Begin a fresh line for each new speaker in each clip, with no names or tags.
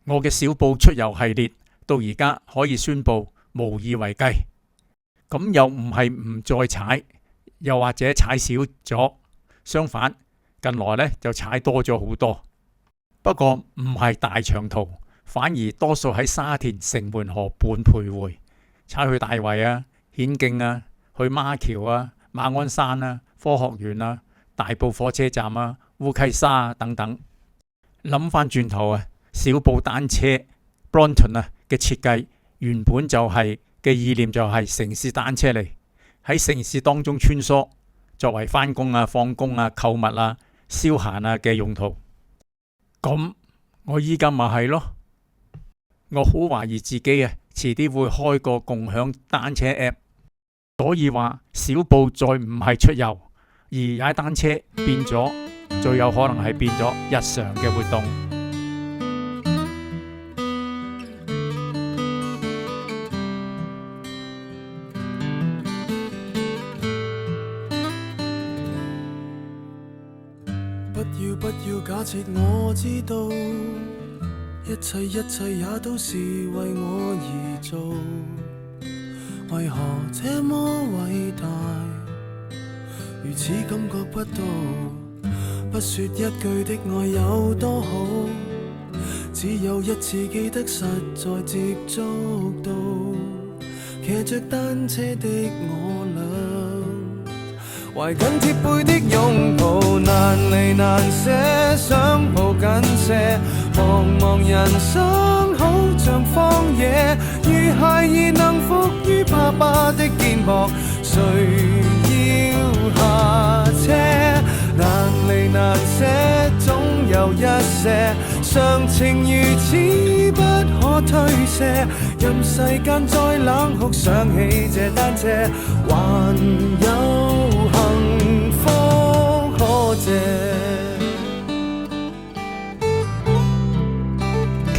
我嘅小步出遊系列到而家可以宣布無以為繼。咁又唔係唔再踩，又或者踩少咗，相反近來呢就踩多咗好多。不過唔係大長途，反而多數喺沙田城門河畔徘徊，踩去大圍啊、顯徑啊、去孖橋啊、馬鞍山啊、科學園啊、大埔火車站啊、烏溪沙啊等等。諗翻轉頭啊，小步單車 Brompton 啊嘅設計原本就係嘅意念就係城市單車嚟，喺城市當中穿梭，作為返工啊、放工啊、購物啊、消閒啊嘅用途。咁我依家咪係咯，我好懷疑自己啊，遲啲會開個共享單車 app。所以話小步再唔係出遊，而踩單車變咗，最有可能係變咗日常嘅活動。
不要假設我知道，一切也都是為我而做。為何這麼偉大，如此感覺不到？不說一句的愛有多好，只有一次記得實在接觸到，騎着單車的我倆，懷緊貼背的擁抱，難離難捨，想抱緊些。茫茫人生好像荒野，如孩兒能伏於爸爸的肩膊，誰要下車？難離難捨，總有一些常情如此不可推卸。任世間再冷酷，想起這單車，還有幸福可借。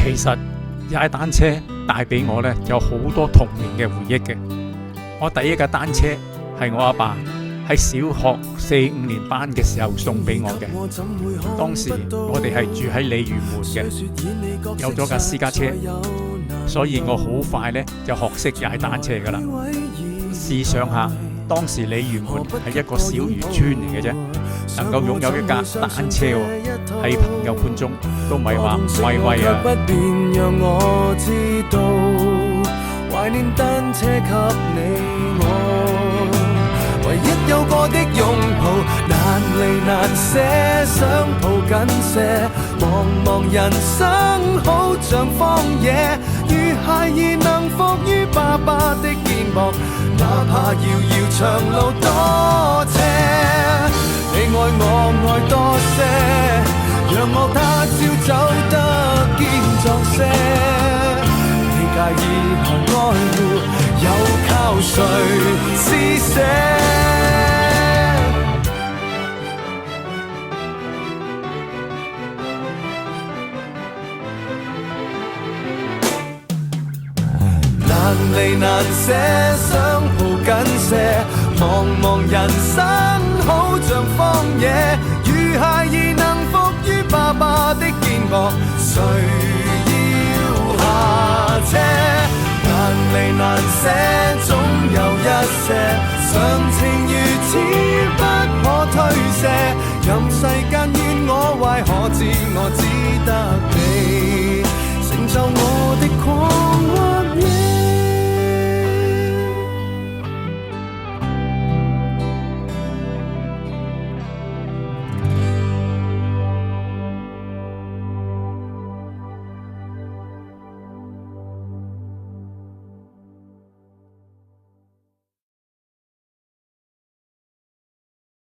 其實踩單車帶俾我呢有好多童年嘅回憶嘅。我第一架單車係我阿爸喺小學4-5年班嘅時候送俾我嘅。當時我哋係住喺鯉魚門嘅，有咗架私家車，所以我好快呢就學識踩單車噶啦。試想下，當時鯉魚門係一個小漁村嚟嘅啫，能夠擁有一架單車喺朋友盤中都咪話威威啊！
不便讓我知道，懷念單車給你我，唯一有過的擁抱，難離難捨，想抱緊些。茫茫人生好像荒野，如孩兒能伏於爸爸的肩膊，哪怕遙遙長路多斜。你愛我愛多些，讓我他朝走得堅壯些。你介意和愛護，又靠誰施捨？難離難捨，想抱緊些。茫茫人生好像荒野，如孩兒能伏於爸爸的肩膊，誰要下車？難離難捨，總有一些常情如此